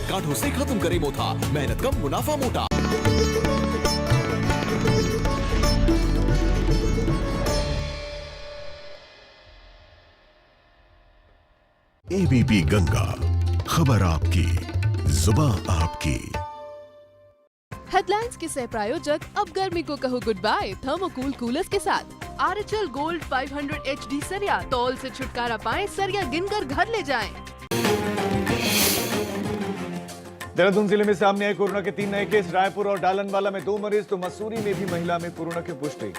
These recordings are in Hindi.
गांठों से खत्म करे मोथा, मेहनत कम मुनाफा मोटा। एबीपी गंगा, खबर आपकी, जुबां आपकी। हेडलाइंस के सह प्रायोजक अब गर्मी को कहो गुड बाय थर्मोकूल कूलर्स के साथ। आरएचएल गोल्ड 500 HD सरिया, तौल से छुटकारा पाएं, सरिया गिनकर घर ले जाएं। देहरादून जिले में सामने आए कोरोना के 3 नए केस। रायपुर और डालनवाला में 2 मरीज, तो मसूरी में भी महिला में कोरोना की पुष्टि।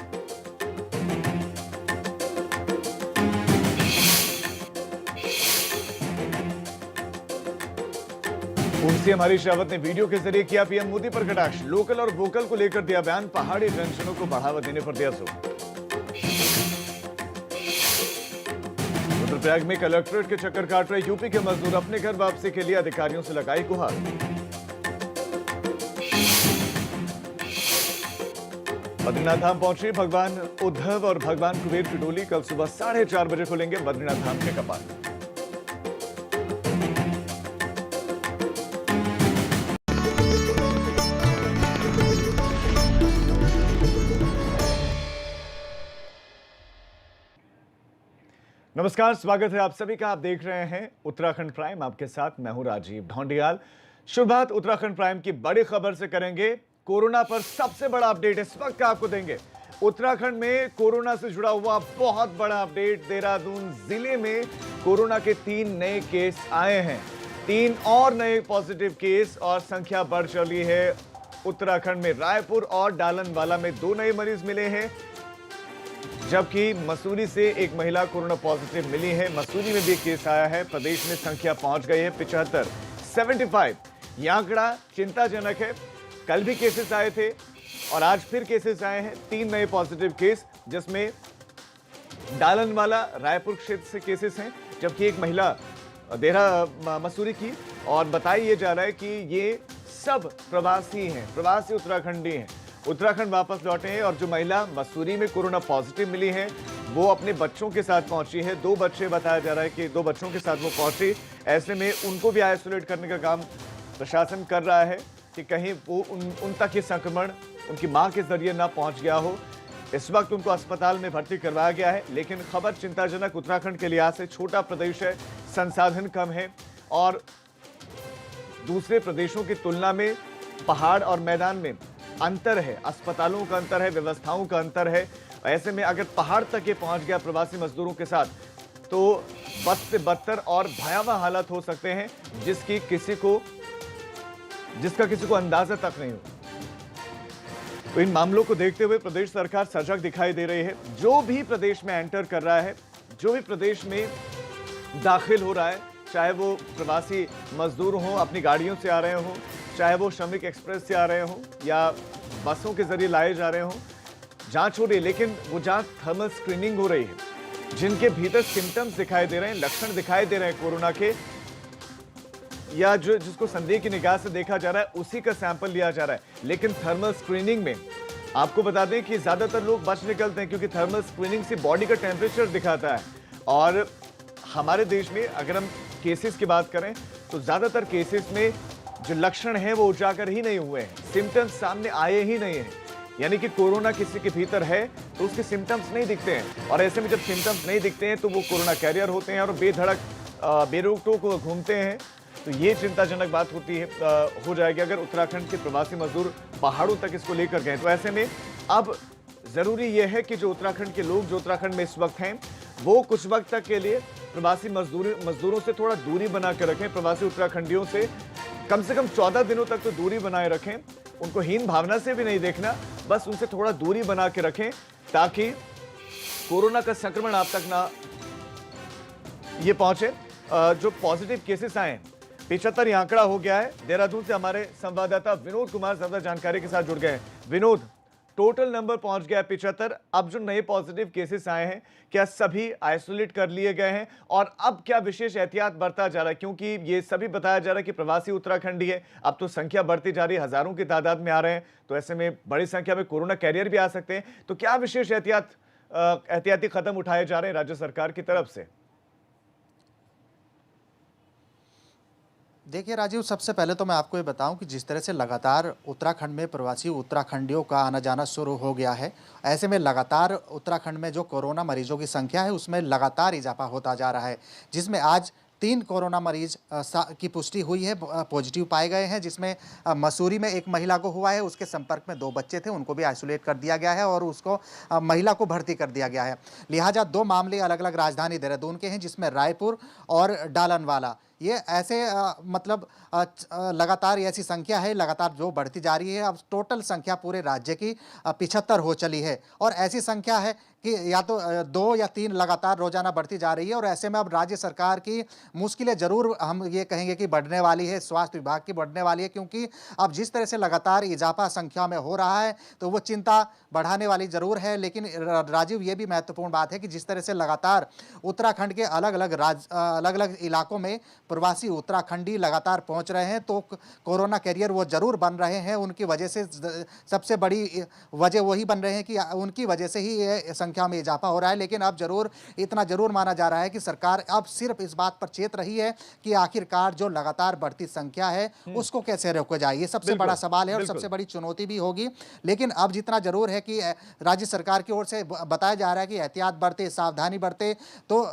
सीएम हरीश रावत ने वीडियो के जरिए किया पीएम मोदी पर कटाक्ष। लोकल और वोकल को लेकर दिया बयान, पहाड़ी व्यंजनों को बढ़ावा देने पर दिया जोर। रुद्रप्रयाग में कलेक्ट्रेट के चक्कर काट रहे यूपी के मजदूर, अपने घर वापसी के लिए अधिकारियों से लगाई गुहार। बद्रीनाथ धाम पहुंची भगवान उद्धव और भगवान कुबेर की डोली। कल सुबह 4:30 बजे खुलेंगे बद्रीनाथ धाम के कपाट। नमस्कार, स्वागत है आप सभी का। आप देख रहे हैं उत्तराखंड प्राइम, आपके साथ मैं हूं राजीव ढोंडियाल। शुरुआत उत्तराखंड प्राइम की बड़ी खबर से करेंगे। कोरोना पर सबसे बड़ा अपडेट इस वक्त का आपको देंगे। उत्तराखंड में कोरोना से जुड़ा हुआ बहुत बड़ा अपडेट। देहरादून जिले में कोरोना के 3 नए केस आए हैं, 3 और नए पॉजिटिव केस और संख्या बढ़ चली है। उत्तराखंड में रायपुर और डालनवाला में 2 नए मरीज मिले हैं, जबकि मसूरी से एक महिला कोरोना पॉजिटिव मिली है। मसूरी में भी केस आया है। प्रदेश में संख्या पहुंच गई है 75। यह आंकड़ा चिंताजनक है। कल भी केसेस आए थे और आज फिर केसेस आए हैं, 3 नए पॉजिटिव केस, जिसमें डालनवाला रायपुर क्षेत्र से केसेस हैं, जबकि एक महिला मसूरी की। और बताया जा रहा है कि ये सब प्रवासी हैं, प्रवासी उत्तराखंडी हैं, उत्तराखंड वापस लौटे हैं। और जो महिला मसूरी में कोरोना पॉजिटिव मिली है, वो अपने बच्चों के साथ पहुंची है। 2 बच्चे, बताया जा रहा है कि 2 बच्चों के साथ वो पहुंची। ऐसे में उनको भी आइसोलेट करने का काम प्रशासन कर रहा है कि कहीं वो उन तक ये संक्रमण उनकी मां के जरिए ना पहुंच गया हो। इस वक्त उनको अस्पताल में भर्ती करवाया गया है। लेकिन खबर चिंताजनक उत्तराखंड के लिहाज से, छोटा प्रदेश है, संसाधन कम है और दूसरे प्रदेशों की तुलना में पहाड़ और मैदान में अंतर है, अस्पतालों का अंतर है, व्यवस्थाओं का अंतर है। ऐसे में अगर पहाड़ तक ये पहुंच गया प्रवासी मजदूरों के साथ, तो बद से बदतर और भयावह हालत हो सकते हैं, जिसका किसी को अंदाजा तक नहीं हो। तो इन मामलों को देखते हुए प्रदेश सरकार सजग दिखाई दे रही है। जो भी प्रदेश में एंटर कर रहा है, जो भी प्रदेश में दाखिल हो रहा है, चाहे वो प्रवासी मजदूर हों, अपनी गाड़ियों से आ रहे हों, चाहे वो श्रमिक एक्सप्रेस से आ रहे हों या बसों के जरिए लाए जा रहे हों, जांच हो रही है। लेकिन वो जांच थर्मल स्क्रीनिंग हो रही है। जिनके भीतर सिम्टम्स दिखाई दे रहे हैं, लक्षण दिखाई दे रहे हैं कोरोना के, या जिसको संदेह की निगाह से देखा जा रहा है, उसी का सैंपल लिया जा रहा है। लेकिन थर्मल स्क्रीनिंग में आपको बता दें कि ज्यादातर लोग बच निकलते हैं, क्योंकि थर्मल स्क्रीनिंग से बॉडी का टेम्परेचर दिखाता है। और हमारे देश में अगर हम केसेस की बात करें, तो ज्यादातर केसेस में जो लक्षण हैं वो उजागर ही नहीं हुए हैं, सिम्टम्स सामने आए ही नहीं हैं। यानी कि कोरोना किसी के भीतर है तो उसके सिम्टम्स नहीं दिखते हैं। और ऐसे में जब सिम्टम्स नहीं दिखते हैं तो वो कोरोना कैरियर होते हैं और बेधड़क बेरोक-टोक घूमते हैं। तो ये चिंताजनक बात हो जाएगी अगर उत्तराखंड के प्रवासी मजदूर पहाड़ों तक इसको लेकर गए। तो ऐसे में अब जरूरी यह है कि जो उत्तराखंड के लोग जो उत्तराखंड में इस वक्त हैं, वो कुछ वक्त तक के लिए प्रवासी मजदूरों से थोड़ा दूरी बना के रखें। प्रवासी उत्तराखंडियों से कम 14 दिनों तक तो दूरी बनाए रखें। उनको हीन भावना से भी नहीं देखना, बस उनसे थोड़ा दूरी बना के रखें, ताकि कोरोना का संक्रमण आप तक ना ये पहुंचे। जो पॉजिटिव केसेस आए 75 आंकड़ा हो गया है। देहरादून से हमारे संवाददाता विनोद कुमार ज्यादा जानकारी के साथ जुड़ गए हैं। विनोद, टोटल नंबर पहुंच गया 75। अब जो नए पॉजिटिव केसेस आए हैं, क्या सभी आइसोलेट कर लिए गए हैं और अब क्या विशेष एहतियात बरता जा रहा है? क्योंकि ये सभी बताया जा रहा है कि प्रवासी उत्तराखंडी है, अब तो संख्या बढ़ती जा रही है, हजारों की तादाद में आ रहे हैं, तो ऐसे में बड़ी संख्या में कोरोना कैरियर भी आ सकते हैं। तो क्या विशेष एहतियाती कदम उठाए जा रहे हैं राज्य सरकार की तरफ से? देखिए राजीव, सबसे पहले तो मैं आपको ये बताऊं कि जिस तरह से लगातार उत्तराखंड में प्रवासी उत्तराखंडियों का आना जाना शुरू हो गया है, ऐसे में लगातार उत्तराखंड में जो कोरोना मरीजों की संख्या है उसमें लगातार इजाफा होता जा रहा है, जिसमें आज 3 कोरोना मरीज की पुष्टि हुई है, पॉजिटिव पाए गए हैं, जिसमें मसूरी में एक महिला को हुआ है, उसके संपर्क में 2 बच्चे थे, उनको भी आइसोलेट कर दिया गया है और उसको महिला को भर्ती कर दिया गया है। लिहाजा 2 मामले अलग अलग राजधानी देहरादून के हैं, जिसमें रायपुर और डालनवाला। ये ऐसे मतलब लगातार ऐसी संख्या है, लगातार जो बढ़ती जा रही है। अब टोटल संख्या पूरे राज्य की 75 हो चली है और ऐसी संख्या है कि या तो 2 या 3 लगातार रोजाना बढ़ती जा रही है। और ऐसे में अब राज्य सरकार की मुश्किलें जरूर हम ये कहेंगे कि बढ़ने वाली है, स्वास्थ्य विभाग की बढ़ने वाली है, क्योंकि अब जिस तरह से लगातार इजाफा संख्या में हो रहा है तो वो चिंता बढ़ाने वाली जरूर है। लेकिन राजीव, ये भी महत्वपूर्ण बात है कि जिस तरह से लगातार उत्तराखंड के अलग अलग इलाकों में प्रवासी उत्तराखंडी लगातार पहुंच रहे हैं, तो कोरोना कैरियर वो जरूर बन रहे हैं। उनकी वजह से सबसे बड़ी वजह वही बन रहे हैं कि उनकी वजह से ही ये संख्या में इजाफा हो रहा है। लेकिन अब इतना जरूर माना जा रहा है कि सरकार अब सिर्फ इस बात पर चेत रही है कि आखिरकार जो लगातार बढ़ती संख्या है उसको कैसे रोका जाए। ये सबसे बड़ा सवाल है और सबसे बड़ी चुनौती भी होगी। लेकिन अब जितना जरूर है कि राज्य सरकार की ओर से बताया जा रहा है कि एहतियात बरते, सावधानी बरते, तो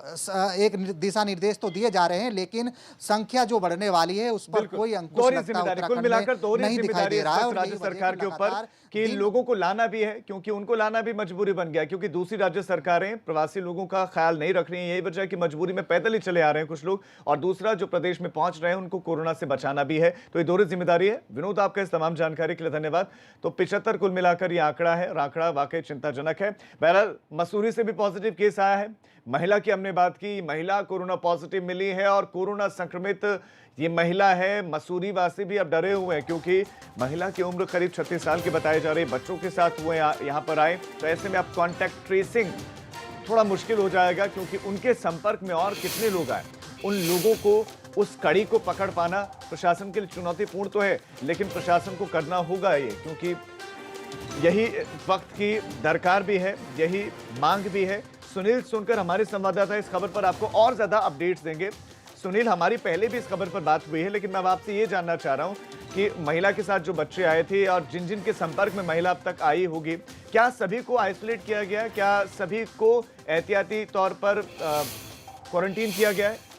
एक दिशा निर्देश तो दिए जा रहे हैं, लेकिन संख्या जो बढ़ने वाली है उस पर कोई अंकुश लगता उत्तराखंड में नहीं दिखाई दे रहा है। और राज्य सरकार के ऊपर कि लोगों को लाना भी है, क्योंकि उनको लाना भी मजबूरी बन गया, क्योंकि दूसरी राज्य सरकारें प्रवासी लोगों का ख्याल नहीं रख रही हैं। यही वजह है कि मजबूरी में पैदल ही चले आ रहे हैं कुछ लोग, और दूसरा जो प्रदेश में पहुंच रहे हैं उनको कोरोना से बचाना भी है। तो ये दोहरी जिम्मेदारी है। विनोद, आपका इस तमाम जानकारी के लिए धन्यवाद। तो 75 कुल मिलाकर ये आंकड़ा है, आंकड़ा वाकई चिंताजनक है। बहरहाल मसूरी से भी पॉजिटिव केस आया है। महिला की हमने बात की, महिला कोरोना पॉजिटिव मिली है और कोरोना संक्रमित ये महिला है। मसूरी वासी भी अब डरे हुए हैं, क्योंकि महिला की उम्र करीब 36 साल की बताई जा रही है, बच्चों के साथ हुए यहाँ पर आए। तो ऐसे में अब कॉन्टैक्ट ट्रेसिंग थोड़ा मुश्किल हो जाएगा, क्योंकि उनके संपर्क में और कितने लोग आए, उन लोगों को उस कड़ी को पकड़ पाना प्रशासन के लिए चुनौतीपूर्ण तो है, लेकिन प्रशासन को करना होगा ये, क्योंकि यही वक्त की दरकार भी है, यही मांग भी है। सुनील सुनकर हमारे संवाददाता इस खबर पर आपको और ज्यादा अपडेट्स देंगे। सुनील, हमारी पहले भी इस खबर पर बात हुई है, लेकिन मैं आपसे ये जानना चाह रहा हूं कि महिला के साथ जो बच्चे आए थे और जिन जिन के संपर्क में महिला अब तक आई होगी, क्या सभी को आइसोलेट किया गया है? क्या सभी को एहतियाती तौर पर क्वारंटीन किया गया है?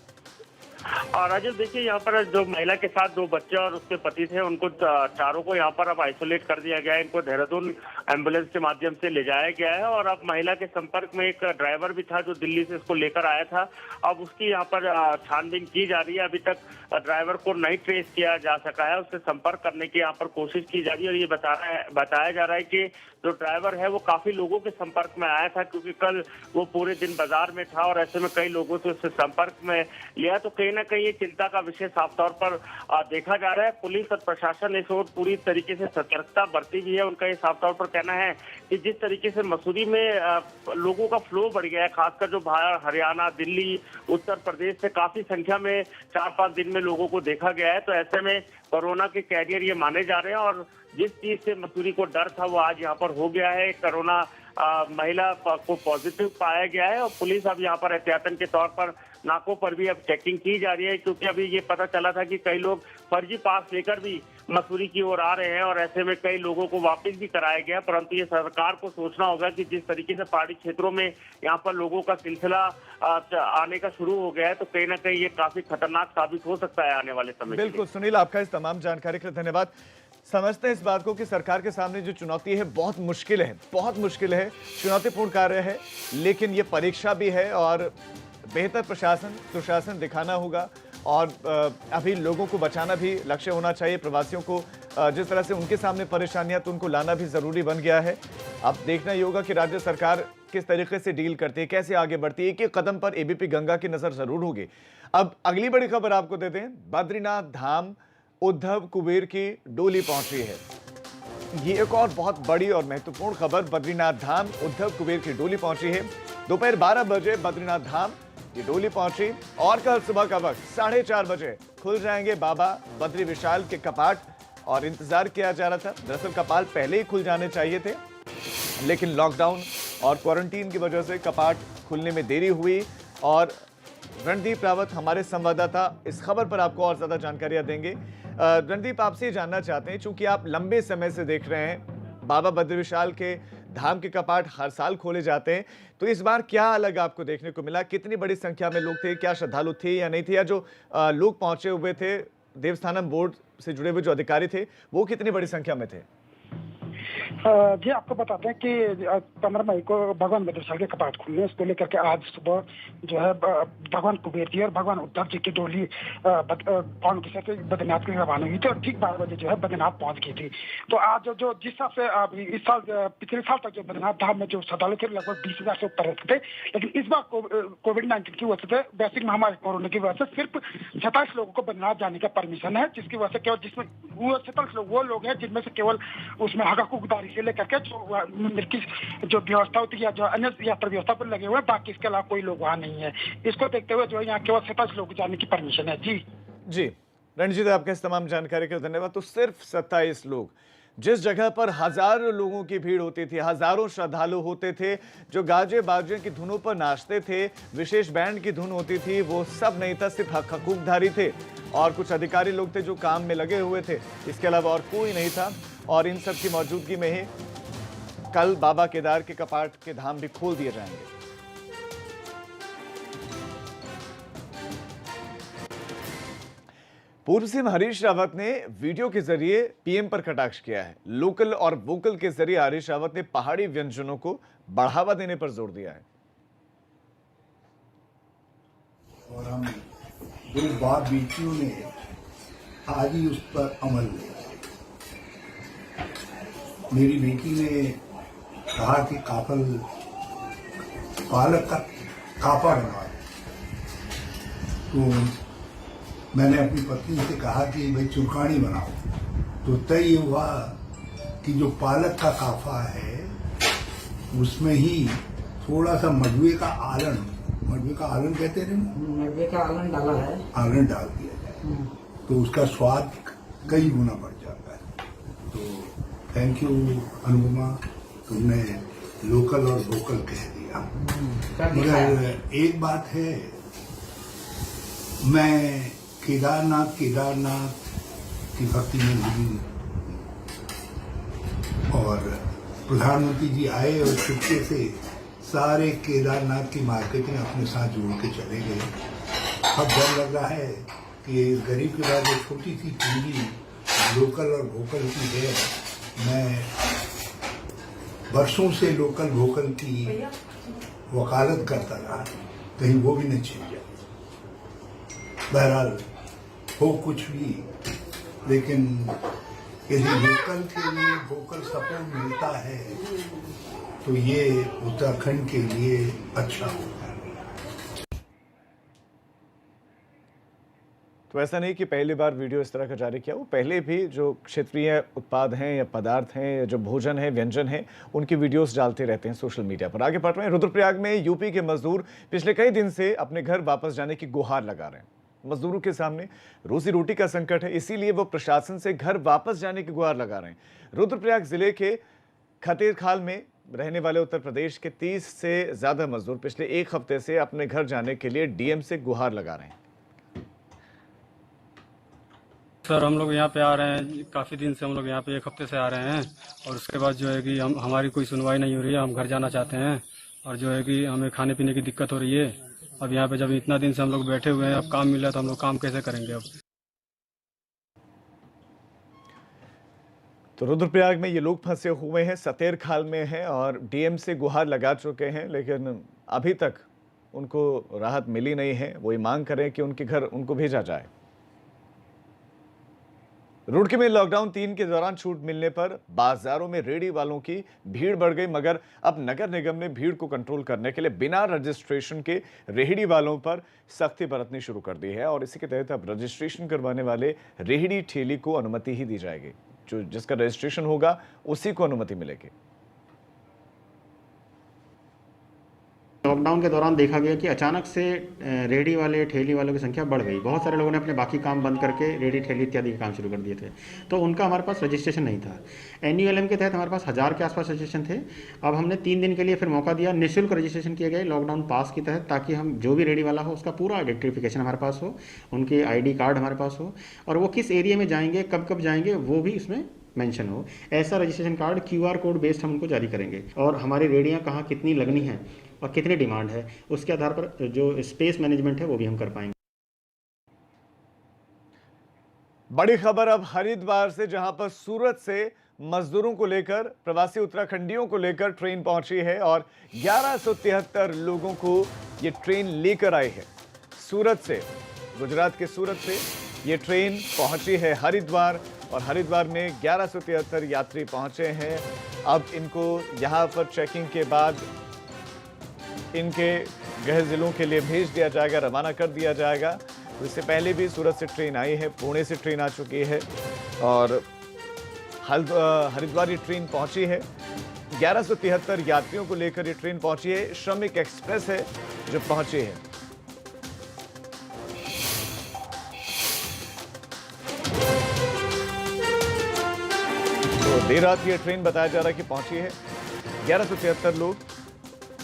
राजेश, देखिए, यहाँ पर जो महिला के साथ 2 बच्चे और उसके पति थे, उनको चारों को यहाँ पर अब आइसोलेट कर दिया गया है। इनको देहरादून एम्बुलेंस के माध्यम से ले जाया गया है और अब महिला के संपर्क में एक ड्राइवर भी था जो दिल्ली से इसको लेकर आया था। अब उसकी यहाँ पर छानबीन की जा रही है। अभी तक ड्राइवर को नहीं ट्रेस किया जा सका है, उससे संपर्क करने की यहाँ पर कोशिश की जा रही है। और ये बताया जा रहा है कि जो ड्राइवर है वो काफी लोगों के संपर्क में आया था, क्योंकि कल वो पूरे दिन बाजार में था और ऐसे में कई लोगों से उससे संपर्क में लिया। तो कहीं ना कहीं ये चिंता का विषय साफ तौर पर देखा जा रहा है। पुलिस और प्रशासन इस ओर पूरी तरीके से सतर्कता बरती भी है। उनका ये साफ तौर पर कहना है कि जिस तरीके से मसूरी में लोगों का फ्लो बढ़ गया है, खासकर जो हरियाणा, दिल्ली, उत्तर प्रदेश से काफी संख्या में 4-5 दिन में लोगों को देखा गया है, तो ऐसे में कोरोना के कैरियर ये माने जा रहे हैं। और जिस चीज से मसूरी को डर था वो आज यहाँ पर हो गया है। कोरोना महिला को पॉजिटिव पाया गया है और पुलिस अब यहाँ पर एहतियातन के तौर पर नाकों पर भी अब चेकिंग की जा रही है, क्योंकि अभी ये पता चला था कि कई लोग फर्जी पास लेकर भी मसूरी की ओर आ रहे हैं और ऐसे में कई लोगों को वापस भी कराया गया। परंतु ये सरकार को सोचना होगा कि जिस तरीके से पहाड़ी क्षेत्रों में यहाँ पर लोगों का सिलसिला आने का शुरू हो गया है, तो कहीं ना कहीं ये काफी खतरनाक साबित हो सकता है आने वाले समय। बिल्कुल सुनील, आपका इस तमाम जानकारी के लिए धन्यवाद। समझते हैं इस बात को कि सरकार के सामने जो चुनौती है बहुत मुश्किल है, बहुत मुश्किल है, चुनौतीपूर्ण कार्य है, लेकिन ये परीक्षा भी है और बेहतर प्रशासन सुशासन दिखाना होगा। और अभी लोगों को बचाना भी लक्ष्य होना चाहिए। प्रवासियों को जिस तरह से उनके सामने परेशानियां, तो उनको लाना भी जरूरी बन गया है। अब देखना ही होगा कि राज्य सरकार किस तरीके से डील करती है, कैसे आगे बढ़ती है। एक कदम पर एबीपी गंगा की नजर जरूर होगी। अब अगली बड़ी खबर आपको देते हैं। बद्रीनाथ धाम उद्धव कुबेर की डोली पहुंची है। ये एक और बहुत बड़ी और महत्वपूर्ण खबर। बद्रीनाथ धाम उद्धव कुबेर की डोली पहुंची है। दोपहर 12 बजे बद्रीनाथ धाम ये डोली पहुंची और कल सुबह का वक्त 4:30 बजे खुल जाएंगे बाबा बद्री विशाल के कपाट। और इंतजार किया जा रहा था, दरअसल कपाट पहले ही खुल जाने चाहिए थे, लेकिन लॉकडाउन और क्वारंटीन की वजह से कपाट खुलने में देरी हुई और रणदीप रावत हमारे संवाददाता इस खबर पर आपको और ज्यादा जानकारियां देंगे। रणदीप, आपसे जानना चाहते हैं, चूंकि आप लंबे समय से देख रहे हैं बाबा बद्री विशाल के धाम के कपाट हर साल खोले जाते हैं, तो इस बार क्या अलग आपको देखने को मिला? कितनी बड़ी संख्या में लोग थे? क्या श्रद्धालु थे या नहीं थे? या जो लोग पहुंचे हुए थे, देवस्थानम बोर्ड से जुड़े हुए जो अधिकारी थे, वो कितनी बड़ी संख्या में थे? जी, आपको बताते हैं कि 15 मई को भगवान बद्री विशाल के कपाट खुलने, इसको लेकर के आज सुबह जो है भगवान कुबेर जी और भगवान उद्धव जी की डोली पौन के साथ बद्रीनाथ के लिए रवाना हुई थी और ठीक 12 बजे जो है बद्रीनाथ पहुंच गई थी। तो आज जो जिस हिसाब से इस साल पिछले साल तक जो बद्रीनाथ धाम में जो श्रद्धालु थे लगभग 20,000 से ऊपर रहते थे, लेकिन इस बार कोविड-19 की वजह से, वैश्विक महामारी कोरोना की वजह से सिर्फ 27 लोगों को बद्रीनाथ जाने का परमिशन है, जिसकी वजह से केवल जिसमें वो 27 लोग वो लोग हैं जिनमें से केवल उसमें हकाकुकदारी से लेकर के जो मंदिर की जो व्यवस्था होती है या जो अन्य यात्रा व्यवस्था पर लगे हुए हैं, बाकी इसके अलावा कोई लोग वहाँ नहीं है। इसको देखते हुए जो है यहाँ केवल 27 लोग जाने की परमिशन है। जी रणजीत, आपके इस तमाम जानकारी के लिए धन्यवाद। तो सिर्फ 27 लोग, जिस जगह पर हजारों लोगों की भीड़ होती थी, हजारों श्रद्धालु होते थे जो गाजे बाजे की धुनों पर नाचते थे, विशेष बैंड की धुन होती थी, वो सब नहीं था, सिर्फ हकूकधारी थे और कुछ अधिकारी लोग थे जो काम में लगे हुए थे। इसके अलावा और कोई नहीं था और इन सब की मौजूदगी में ही कल बाबा केदार के कपाट के धाम भी खोल दिए जाएंगे। पूर्व सीएम हरीश रावत ने वीडियो के जरिए पीएम पर कटाक्ष किया है। लोकल और वोकल के जरिए हरीश रावत ने पहाड़ी व्यंजनों को बढ़ावा देने पर जोर दिया है। और हम जो बात बेटियों ने आज ही उस पर अमल किया। मेरी बेटी ने कहा कि पालक का कापा बनवा, तो मैंने अपनी पत्नी से कहा कि भाई चुरकानी बनाओ, तो तय ये हुआ कि जो पालक का काफा है उसमें ही थोड़ा सा मडवे का आलन कहते हैं, मडवे का आलन डाला है, आलन डाल दिया जाए तो उसका स्वाद कई गुना बढ़ जाता है। तो थैंक यू अनुपमा, तुमने लोकल और वोकल कह दिया। मगर एक बात है, मैं केदारनाथ की भक्ति में नहीं, और प्रधानमंत्री जी आए और चुपके से सारे केदारनाथ की मार्केटिंग अपने साथ जोड़ के चले गए। अब डर लग रहा है कि इस गरीब के बाद एक छोटी सी पूंजी लोकल और वोकल की है। मैं वर्षों से लोकल वोकल की वकालत करता रहा, कहीं वो भी न छिप जाए। बहरहाल हो कुछ भी, लेकिन यदि लोकल के लिए वोकल सपोर्ट मिलता है तो ये उत्तराखंड के लिए अच्छा होगा। तो ऐसा नहीं कि पहली बार वीडियो इस तरह का जारी किया, वो पहले भी जो क्षेत्रीय उत्पाद हैं या पदार्थ हैं या जो भोजन है, व्यंजन है, उनकी वीडियोस डालते रहते हैं सोशल मीडिया पर। आगे बढ़ रहे हैं, रुद्रप्रयाग में यूपी के मजदूर पिछले कई दिन से अपने घर वापस जाने की गुहार लगा रहे हैं। मजदूरों के सामने रोजी रोटी का संकट है, इसीलिए वो प्रशासन से घर वापस जाने की गुहार लगा रहे हैं। रुद्रप्रयाग जिले के खतेरखाल में रहने वाले उत्तर प्रदेश के 30 से ज्यादा मजदूर पिछले एक हफ्ते से अपने घर जाने के लिए डीएम से गुहार लगा रहे हैं। सर, हम लोग यहाँ पे आ रहे हैं, काफ़ी दिन से हम लोग यहाँ पे एक हफ्ते से आ रहे हैं और उसके बाद जो है कि हमारी कोई सुनवाई नहीं हो रही है। हम घर जाना चाहते हैं और जो है कि हमें खाने पीने की दिक्कत हो रही है। अब यहाँ पे जब इतना दिन से हम लोग बैठे हुए हैं, अब काम मिला तो हम लोग काम कैसे करेंगे अब? तो रुद्रप्रयाग में ये लोग फंसे हुए हैं, सतेरखाल में हैं और डीएम से गुहार लगा चुके हैं, लेकिन अभी तक उनको राहत मिली नहीं है। वो ये मांग करें कि उनके घर उनको भेजा जाए। रुड़की में लॉकडाउन 3 के दौरान छूट मिलने पर बाजारों में रेहड़ी वालों की भीड़ बढ़ गई, मगर अब नगर निगम ने भीड़ को कंट्रोल करने के लिए बिना रजिस्ट्रेशन के रेहड़ी वालों पर सख्ती बरतनी शुरू कर दी है और इसी के तहत अब रजिस्ट्रेशन करवाने वाले रेहड़ी ठेली को अनुमति ही दी जाएगी। जो जिसका रजिस्ट्रेशन होगा उसी को अनुमति मिलेगी। लॉकडाउन के दौरान देखा गया कि अचानक से रेहड़ी वाले ठेली वालों की संख्या बढ़ गई। बहुत सारे लोगों ने अपने बाकी काम बंद करके रेहड़ी ठेली इत्यादि के काम शुरू कर दिए थे, तो उनका हमारे पास रजिस्ट्रेशन नहीं था। NULM के तहत हमारे पास 1000 के आसपास रजिस्ट्रेशन थे। अब हमने 3 दिन के लिए फिर मौका दिया, निःशुल्क रजिस्ट्रेशन किए गए लॉकडाउन पास के तहत, ताकि हम जो भी रेहड़ी वाला हो उसका पूरा आइडेंटिफिकेशन हमारे पास हो, उनके ID कार्ड हमारे पास हो, और वो किस एरिया में जाएंगे, कब कब जाएंगे, वो भी इसमें मेंशन हो। ऐसा registration card QR code based हम उनको जारी करेंगे, और हमारी रेहड़ियाँ कहाँ कितनी लगनी है और कितनी डिमांड है, उसके आधार पर जो स्पेस मैनेजमेंट है वो भी हम कर पाएंगे। बड़ी खबर अब हरिद्वार से, जहां पर सूरत से मजदूरों को लेकर, प्रवासी उत्तराखंडियों को लेकर ट्रेन पहुंची है और 1173 लोगों को ये ट्रेन लेकर आई है। सूरत से, गुजरात के सूरत से ये ट्रेन पहुंची है हरिद्वार, और हरिद्वार में 1173 यात्री पहुंचे हैं। अब इनको यहां पर चेकिंग के बाद इनके गृह जिलों के लिए भेज दिया जाएगा, रवाना कर दिया जाएगा। तो इससे पहले भी सूरत से ट्रेन आई है, पुणे से ट्रेन आ चुकी है, और हरिद्वार ये ट्रेन पहुंची है। 1173 यात्रियों को लेकर ये ट्रेन पहुंची है। श्रमिक एक्सप्रेस है जो पहुंची है। तो देर रात ये ट्रेन बताया जा रहा है कि पहुंची है। 1173 लोग।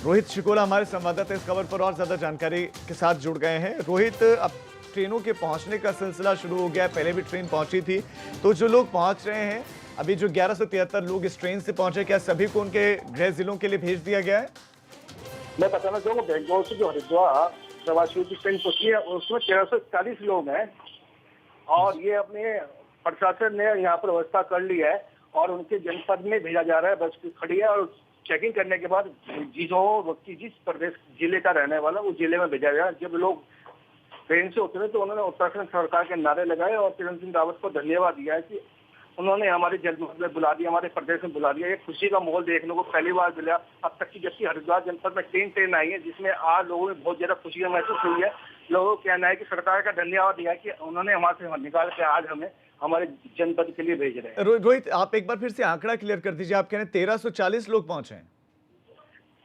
रोहित शिकोला हमारे संवाददाता इस खबर पर और ज्यादा जानकारी के साथ जुड़ गए हैं। रोहित, अब ट्रेनों के पहुंचने का सिलसिला शुरू हो गया है, पहले भी ट्रेन पहुंची थी, तो जो लोग पहुंच रहे हैं अभी, जो 1173 लोग इस ट्रेन से पहुंचे, क्या सभी को उनके गृह जिलों के लिए भेज दिया गया है? मैं बताना चाहूँगा, बेंगलोर से जो हरिद्वार प्रवासियों की ट्रेन पहुंची है उसमें 1340 लोग हैं, और ये अपने प्रशासन ने यहाँ पर व्यवस्था कर ली है और उनके जनपद में भेजा जा रहा है। बस खड़ी है और चेकिंग करने के बाद जिस प्रदेश जिले का रहने वाला उस जिले में भेजा गया। जब लोग ट्रेन से उतरे तो उन्होंने उत्तराखंड सरकार के नारे लगाए और त्रिवेंद्र सिंह रावत को धन्यवाद दिया है कि उन्होंने हमारे जनपद में बुला दिया, हमारे प्रदेश में बुला दिया। एक खुशी का माहौल देखने को पहली बार मिला अब तक की, जबकि हरिद्वार जनपद में 3 ट्रेन आई है, जिसमें आज लोगों में बहुत ज्यादा खुशी महसूस हुई है। लोगों को कहना है कि सरकार का धन्यवाद दिया कि उन्होंने हमारे से निकाल के आज हमें हमारे जनपद के लिए भेज रहे हैं। रोहित, आप एक बार फिर से आंकड़ा क्लियर कर दीजिए। आप कह रहे हैं 1340 लोग पहुंचे हैं?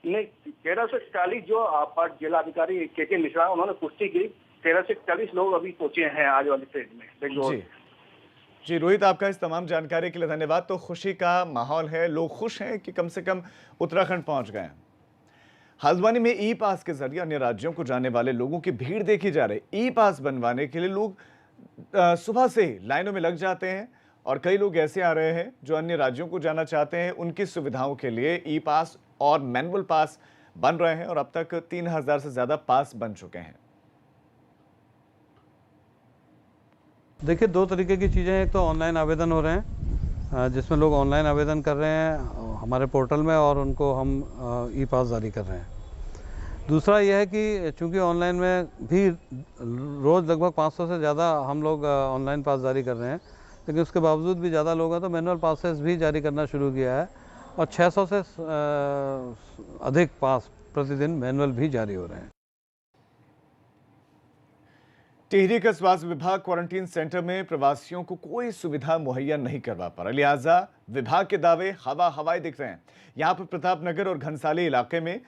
नहीं, 1340 जो अपर जिलाधिकारी के मिश्रा उन्होंने पुष्टि की, 1340 लोग अभी पहुंचे हैं आज वाली ट्रेन में बेंगलोर। जी रोहित, आपका इस तमाम जानकारी के लिए धन्यवाद। तो खुशी का माहौल है, लोग खुश हैं कि कम से कम उत्तराखंड पहुंच गए हैं। हल्द्वानी में ई पास के जरिए अन्य राज्यों को जाने वाले लोगों की भीड़ देखी जा रही है। ई पास बनवाने के लिए लोग सुबह से ही लाइनों में लग जाते हैं, और कई लोग ऐसे आ रहे हैं जो अन्य राज्यों को जाना चाहते हैं। उनकी सुविधाओं के लिए ई पास और मैनुअल पास बन रहे हैं, और अब तक 3000 से ज्यादा पास बन चुके हैं। देखिए, 2 तरीके की चीज़ें, एक तो ऑनलाइन आवेदन हो रहे हैं जिसमें लोग ऑनलाइन आवेदन कर रहे हैं हमारे पोर्टल में, और उनको हम ई पास जारी कर रहे हैं। दूसरा यह है कि चूंकि ऑनलाइन में भी रोज़ लगभग 500 से ज़्यादा हम लोग ऑनलाइन पास जारी कर रहे हैं, लेकिन उसके बावजूद भी ज़्यादा लोग हैं तो मैनुअल पासेस भी जारी करना शुरू किया है, और 600 से अधिक पास प्रतिदिन मैनुअल भी जारी हो रहे हैं। टिहरी का स्वास्थ्य विभाग क्वारंटीन सेंटर में प्रवासियों को कोई सुविधा मुहैया नहीं करवा पा रहा, लिहाजा विभाग के दावे हवाई दिख रहे हैं। यहाँ पर प्रतापनगर और घनसाली इलाके में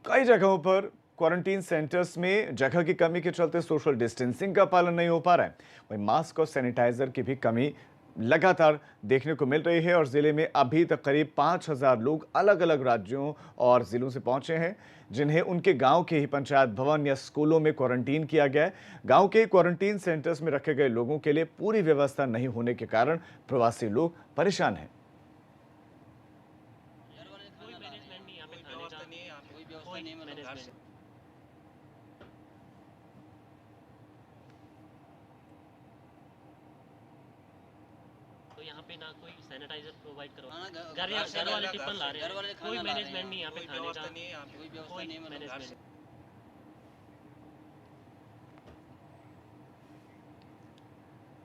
कई जगहों पर क्वारंटीन सेंटर्स में जगह की कमी के चलते सोशल डिस्टेंसिंग का पालन नहीं हो पा रहा है। वहीं मास्क और सैनिटाइजर की भी कमी लगातार देखने को मिल रही है, और जिले में अभी तक करीब 5000 लोग अलग अलग राज्यों और जिलों से पहुंचे हैं, जिन्हें उनके गांव के ही पंचायत भवन या स्कूलों में क्वारंटीन किया गया है। गांव के क्वारंटीन सेंटर्स में रखे गए लोगों के लिए पूरी व्यवस्था नहीं होने के कारण प्रवासी लोग परेशान हैं। तो यहाँ पे ना कोई सैनिटाइजर प्रोवाइड करवा, घर वाले टिफिन ला रहे हैं, कोई मैनेजमेंट नहीं यहाँ पे खाने का, कोई मैनेजमेंट।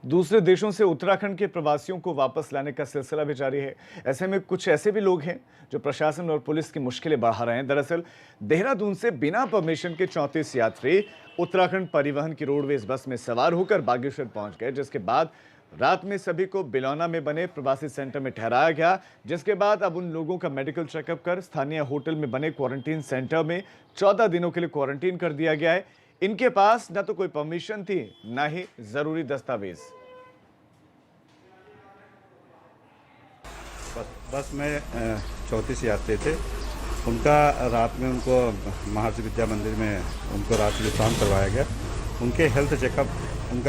दूसरे देशों से उत्तराखंड के प्रवासियों को वापस लाने का सिलसिला भी जारी है। ऐसे में कुछ ऐसे भी लोग हैं जो प्रशासन और पुलिस की मुश्किलें बढ़ा रहे हैं। दरअसल देहरादून से बिना परमिशन के 34 यात्री उत्तराखंड परिवहन की रोडवेज बस में सवार होकर बागेश्वर पहुंच गए, जिसके बाद रात में सभी को बिलौना में बने प्रवासी सेंटर में ठहराया गया, जिसके बाद अब उन लोगों का मेडिकल चेकअप कर स्थानीय होटल में बने क्वारंटीन सेंटर में 14 दिनों के लिए क्वारंटीन कर दिया गया है। इनके पास न तो कोई परमिशन थी, न ही जरूरी दस्तावेज। बस में 34 यात्री थे। उनका रात में उनको महर्षि विद्या मंदिर में उनको रात विश्राम करवाया गया। उनका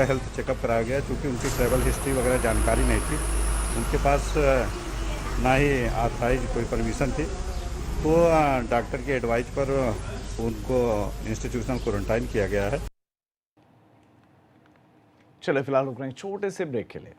हेल्थ चेकअप कराया गया, क्योंकि उनकी ट्रैवल हिस्ट्री वगैरह जानकारी नहीं थी। उनके पास ना ही ऑथराइज कोई परमिशन थी, तो डॉक्टर की एडवाइस पर उनको इंस्टीट्यूशनल क्वारंटाइन किया गया है। चलो फिलहाल रुक रहे हैं छोटे से ब्रेक के लिए।